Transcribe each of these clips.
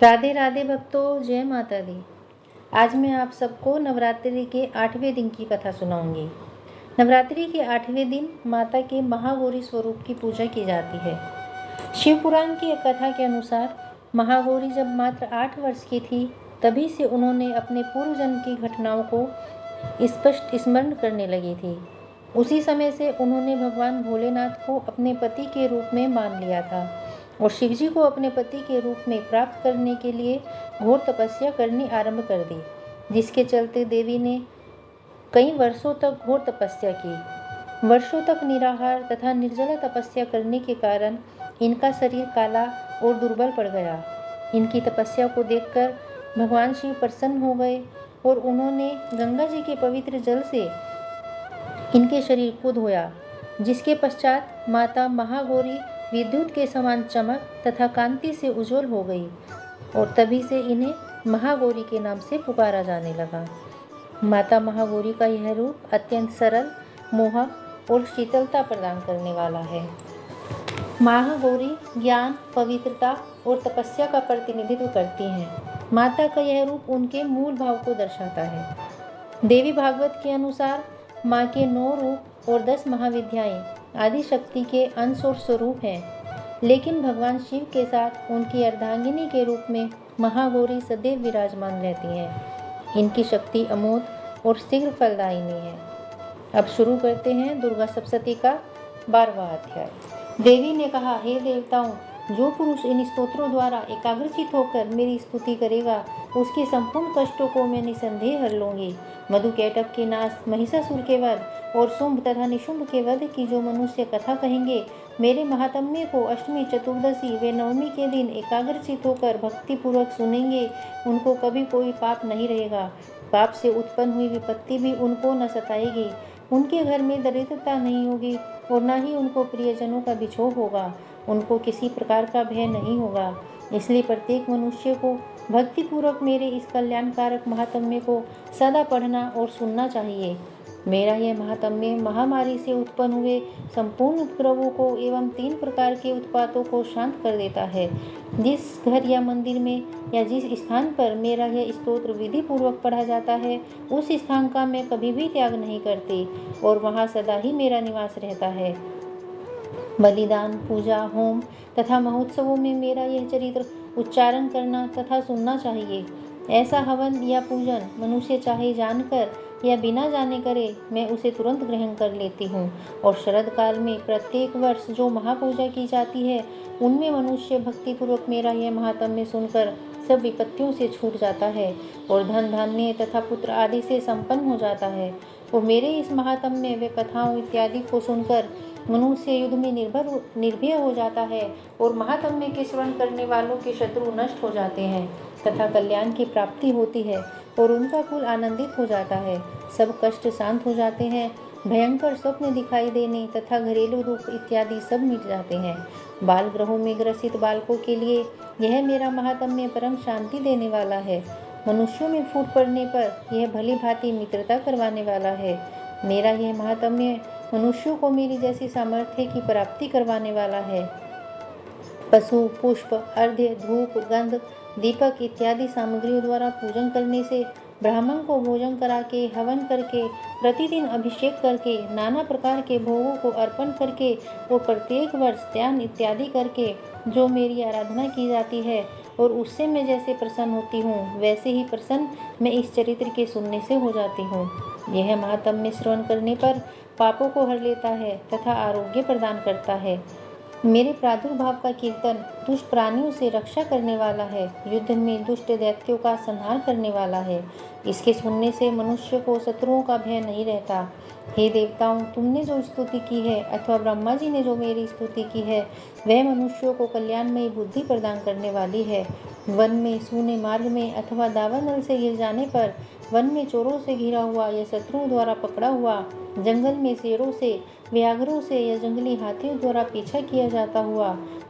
राधे राधे भक्तों, जय माता दी। आज मैं आप सबको नवरात्रि के 8वें दिन की कथा सुनाऊंगी। नवरात्रि के 8वें दिन माता के महागौरी स्वरूप की पूजा की जाती है। शिव पुराण की एक कथा के अनुसार महागौरी जब मात्र 8 वर्ष की थी, तभी से उन्होंने अपने पूर्व जन्म की घटनाओं को स्पष्ट स्मरण करने लगी थी। उसी समय से उन्होंने भगवान भोलेनाथ को अपने पति के रूप में मान लिया था और शिवजी को अपने पति के रूप में प्राप्त करने के लिए घोर तपस्या करनी आरंभ कर दी, जिसके चलते देवी ने कई वर्षों तक घोर तपस्या की। वर्षों तक निराहार तथा निर्जला तपस्या करने के कारण इनका शरीर काला और दुर्बल पड़ गया। इनकी तपस्या को देखकर भगवान शिव प्रसन्न हो गए और उन्होंने गंगा जी के पवित्र जल से इनके शरीर को धोया, जिसके पश्चात माता महागौरी विद्युत के समान चमक तथा कांति से उज्जवल हो गई और तभी से इन्हें महागौरी के नाम से पुकारा जाने लगा। माता महागौरी का यह रूप अत्यंत सरल, मोहक और शीतलता प्रदान करने वाला है। महागौरी ज्ञान, पवित्रता और तपस्या का प्रतिनिधित्व करती हैं। माता का यह रूप उनके मूल भाव को दर्शाता है। देवी भागवत के अनुसार माँ के 9 रूप और 10 महाविद्याएं आदि शक्ति के अंश और स्वरूप हैं, लेकिन भगवान शिव के साथ उनकी अर्धांगिनी के रूप में महागौरी सदैव विराजमान रहती हैं। इनकी शक्ति अमोघ और शीघ्र फलदायिनी है। अब शुरू करते हैं दुर्गा सप्तशती का 12वां अध्याय। देवी ने कहा, हे देवताओं, जो पुरुष इन स्तोत्रों द्वारा एकाग्रचित होकर मेरी स्तुति करेगा, उसके संपूर्ण कष्टों को मैं निसंदेह हर लूंगी। मधुकैटभ के नाश, महिषासुर के वध और शुंभ तथा निशुंभ के वध की जो मनुष्य कथा कहेंगे, मेरे महात्म्य को अष्टमी, चतुर्दशी व नवमी के दिन एकाग्रचित होकर भक्तिपूर्वक सुनेंगे, उनको कभी कोई पाप नहीं रहेगा। पाप से उत्पन्न हुई विपत्ति भी उनको न सताएगी। उनके घर में दरिद्रता नहीं होगी और न ही उनको प्रियजनों का बिछोह होगा। उनको किसी प्रकार का भय नहीं होगा। इसलिए प्रत्येक मनुष्य को भक्तिपूर्वक मेरे इस कल्याणकारक महात्म्य को सदा पढ़ना और सुनना चाहिए। मेरा यह महात्म्य महामारी से उत्पन्न हुए संपूर्ण उपद्रवों को एवं 3 प्रकार के उत्पातों को शांत कर देता है। जिस घर या मंदिर में या जिस स्थान पर मेरा यह स्तोत्र विधि पूर्वक पढ़ा जाता है, उस स्थान का मैं कभी भी त्याग नहीं करती और वहाँ सदा ही मेरा निवास रहता है। बलिदान, पूजा, होम तथा महोत्सवों में मेरा यह चरित्र उच्चारण करना तथा सुनना चाहिए। ऐसा हवन या पूजन मनुष्य चाहे जानकर या बिना जाने करे, मैं उसे तुरंत ग्रहण कर लेती हूँ। और शरद काल में प्रत्येक वर्ष जो महापूजा की जाती है, उनमें मनुष्य भक्तिपूर्वक मेरा यह महात्म्य सुनकर सब विपत्तियों से छूट जाता है और धन धान्य तथा पुत्र आदि से संपन्न हो जाता है। और मेरे इस महात्म्य व कथाओं इत्यादि को सुनकर मनुष्य युद्ध में निर्भय हो जाता है और महात्म्य के श्रवण करने वालों के शत्रु नष्ट हो जाते हैं तथा कल्याण की प्राप्ति होती है और उनका कुल आनंदित हो जाता है। सब कष्ट शांत हो जाते हैं। भयंकर स्वप्न दिखाई देने तथा घरेलू दुख इत्यादि सब मिट जाते हैं। बाल ग्रहों में ग्रसित बालकों के लिए यह मेरा महात्म्य परम शांति देने वाला है। मनुष्यों में फूट पड़ने पर यह भली भांति मित्रता करवाने वाला है। मेरा यह महात्म्य मनुष्यों को मेरी जैसी सामर्थ्य की प्राप्ति करवाने वाला है। पशु, पुष्प, अर्घ्य, धूप, गंध, दीपक इत्यादि सामग्रियों द्वारा पूजन करने से, ब्राह्मण को भोजन करा के, हवन करके, प्रतिदिन अभिषेक करके, नाना प्रकार के भोगों को अर्पण करके और प्रत्येक वर्ष ध्यान इत्यादि करके जो मेरी आराधना की जाती है और उससे मैं जैसे प्रसन्न होती हूँ, वैसे ही प्रसन्न मैं इस चरित्र के सुनने से हो जाती हूँ। यह महात्म्य श्रवण करने पर पापों को हर लेता है तथा आरोग्य प्रदान करता है। मेरे प्रादुर्भाव का कीर्तन दुष्ट प्राणियों से रक्षा करने वाला है। युद्ध में दुष्ट दैत्यों का संहार करने वाला है। इसके सुनने से मनुष्य को शत्रुओं का भय नहीं रहता। हे देवताओं, तुमने जो स्तुति की है अथवा ब्रह्मा जी ने जो मेरी स्तुति की है, वह मनुष्यों को कल्याणमयी बुद्धि प्रदान करने वाली है। वन में, सूने मार्ग में अथवा दावानल से गिर जाने पर, वन में चोरों से घिरा हुआ या शत्रुओं द्वारा पकड़ा हुआ, जंगल में शेरों से, व्याघ्रों से या जंगली हाथियों द्वारा पीछा किया जाता हुआ,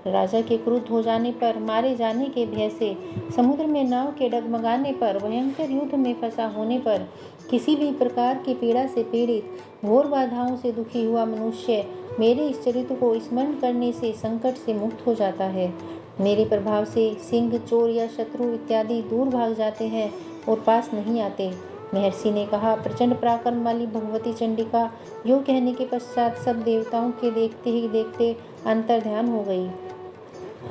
राजा के क्रुद्ध हो जाने पर, मारे जाने के भय से, समुद्र में नाव के डगमगाने पर, भयंकर युद्ध में फंसा होने पर, किसी भी प्रकार की पीड़ा से पीड़ित, घोर बाधाओं से दुखी हुआ मनुष्य मेरे इस चरित्र को स्मरण करने से संकट से मुक्त हो जाता है। मेरे प्रभाव से सिंह, चोर या शत्रु इत्यादि दूर भाग जाते हैं और पास नहीं आते। महर्षि ने कहा, प्रचंड पराक्रम वाली भगवती चंडिका यूँ कहने के पश्चात सब देवताओं के देखते ही देखते अंतर्ध्यान हो गई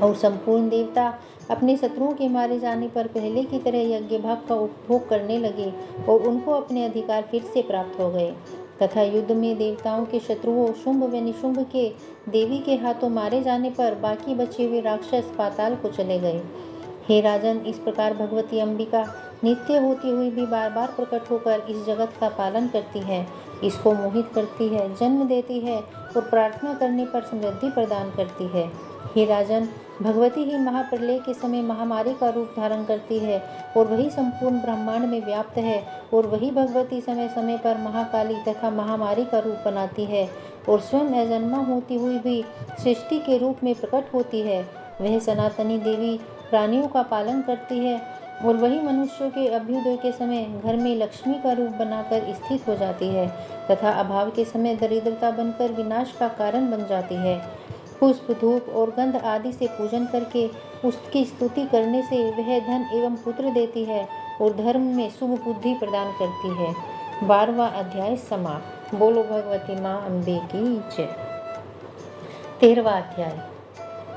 और संपूर्ण देवता अपने शत्रुओं के मारे जाने पर पहले की तरह यज्ञ भाग का उपभोग करने लगे और उनको अपने अधिकार फिर से प्राप्त हो गए तथा युद्ध में देवताओं के शत्रुओं शुंभ व निशुंभ के देवी के हाथों मारे जाने पर बाकी बचे हुए राक्षस पाताल को चले गए। हे राजन, इस प्रकार भगवती अंबिका नित्य होती हुई भी बार बार प्रकट होकर इस जगत का पालन करती है, इसको मोहित करती है, जन्म देती है और प्रार्थना करने पर समृद्धि प्रदान करती है। हे राजन, भगवती ही महाप्रलय के समय महामारी का रूप धारण करती है और वही संपूर्ण ब्रह्मांड में व्याप्त है और वही भगवती समय समय पर महाकाली तथा महामारी का रूप बनाती है और स्वयं अजन्मा होती हुई भी सृष्टि के रूप में प्रकट होती है। वह सनातनी देवी प्राणियों का पालन करती है और वही मनुष्यों के अभ्युदय के समय घर में लक्ष्मी का रूप बनाकर स्थित हो जाती है तथा अभाव के समय दरिद्रता बनकर विनाश का कारण बन जाती है। पुष्प, धूप और गंध आदि से पूजन करके उसकी स्तुति करने से वह धन एवं पुत्र देती है और धर्म में शुभ बुद्धि प्रदान करती है। 12वां अध्याय समाप्त। बोलो भगवती माँ अम्बे की जय। 13वां अध्याय।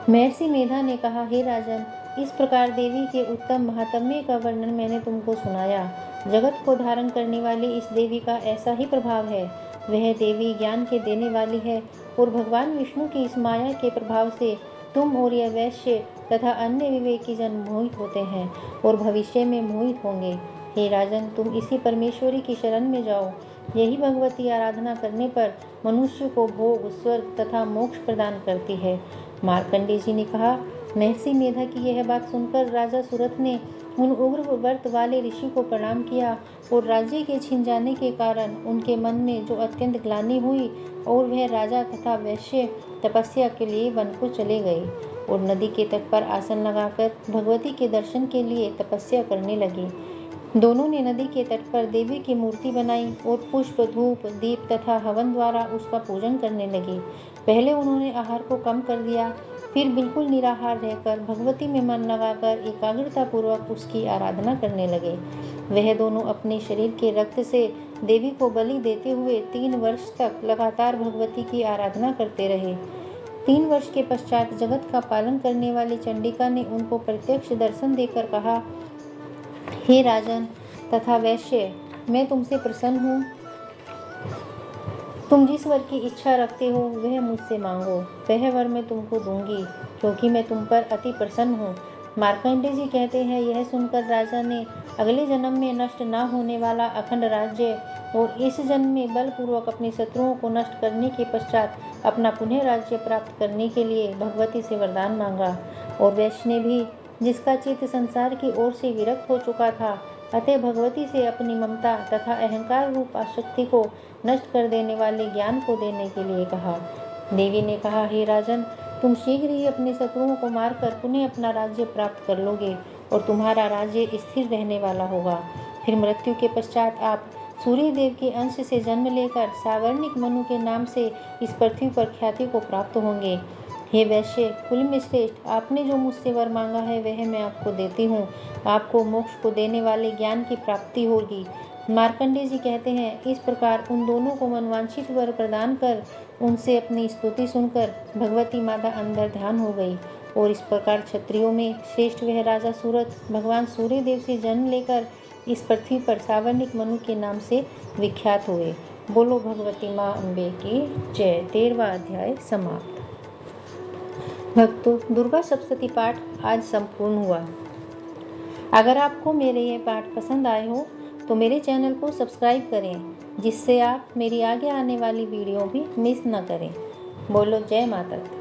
महर्षि मेधा ने कहा, हे राजन, इस प्रकार देवी के उत्तम महात्म्य का वर्णन मैंने तुमको सुनाया। जगत को धारण करने वाली इस देवी का ऐसा ही प्रभाव है। वह देवी ज्ञान के देने वाली है और भगवान विष्णु की इस माया के प्रभाव से तुम और यह वैश्य तथा अन्य विवेकी जन मोहित होते हैं और भविष्य में मोहित होंगे। हे राजन, तुम इसी परमेश्वरी की शरण में जाओ। यही भगवती आराधना करने पर मनुष्य को भोग, स्वर्ग तथा मोक्ष प्रदान करती है। मार्कंडेय जी ने कहा, महर्षि मेधा की यह बात सुनकर राजा सुरथ ने उन उग्र व्रत वाले ऋषि को प्रणाम किया और राज्य के छिन जाने के कारण उनके मन में जो अत्यंत ग्लानि हुई और वह राजा तथा वैश्य तपस्या के लिए वन को चले गए और नदी के तट पर आसन लगाकर भगवती के दर्शन के लिए तपस्या करने लगे। दोनों ने नदी के तट पर देवी की मूर्ति बनाई और पुष्प, धूप, दीप तथा हवन द्वारा उसका पूजन करने लगे। पहले उन्होंने आहार को कम कर दिया, फिर बिल्कुल निराहार रहकर भगवती में मन लगाकर एकाग्रता पूर्वक उसकी आराधना करने लगे। वह दोनों अपने शरीर के रक्त से देवी को बलि देते हुए 3 वर्ष तक लगातार भगवती की आराधना करते रहे। 3 वर्ष के पश्चात जगत का पालन करने वाली चंडिका ने उनको प्रत्यक्ष दर्शन देकर कहा, हे राजन तथा वैश्य, मैं तुमसे प्रसन्न हूँ। तुम जिस वर की इच्छा रखते हो वह मुझसे मांगो, वह वर मैं तुमको दूंगी, क्योंकि मैं तुम पर अति प्रसन्न हूँ। मार्कंडेय जी कहते हैं, यह सुनकर राजा ने अगले जन्म में नष्ट न होने वाला अखंड राज्य और इस जन्म में बलपूर्वक अपने शत्रुओं को नष्ट करने के पश्चात अपना पुनः राज्य प्राप्त करने के लिए भगवती से वरदान मांगा। और वैश्य ने भी, जिसका चित्त संसार की ओर से विरक्त हो चुका था, अतः भगवती से अपनी ममता तथा अहंकार रूप आसक्ति को नष्ट कर देने वाले ज्ञान को देने के लिए कहा। देवी ने कहा, हे राजन, तुम शीघ्र ही अपने शत्रुओं को मारकर पुनः अपना राज्य प्राप्त कर लोगे और तुम्हारा राज्य स्थिर रहने वाला होगा। फिर मृत्यु के पश्चात आप सूर्य देव के अंश से जन्म लेकर सावर्णिक मनु के नाम से इस पृथ्वी पर ख्याति को प्राप्त होंगे। हे वैश्य, कुल में श्रेष्ठ, आपने जो मुझसे वर मांगा है वह मैं आपको देती हूँ। आपको मोक्ष को देने वाले ज्ञान की प्राप्ति होगी। मार्कंडेय जी कहते हैं, इस प्रकार उन दोनों को मनवांछित वर प्रदान कर उनसे अपनी स्तुति सुनकर भगवती माता अंदर ध्यान हो गई और इस प्रकार क्षत्रियों में श्रेष्ठ वह राजा सूरत भगवान सूर्य देव से जन्म लेकर इस पृथ्वी पर सावर्णिक मनु के नाम से विख्यात हुए। बोलो भगवती माँ अम्बे की जय। 13वां अध्याय समाप्त। भक्तों, दुर्गा सप्तशती पाठ आज संपूर्ण हुआ। अगर आपको मेरे ये पाठ पसंद आए हो तो मेरे चैनल को सब्सक्राइब करें, जिससे आप मेरी आगे आने वाली वीडियो भी मिस न करें। बोलो जय माता दी।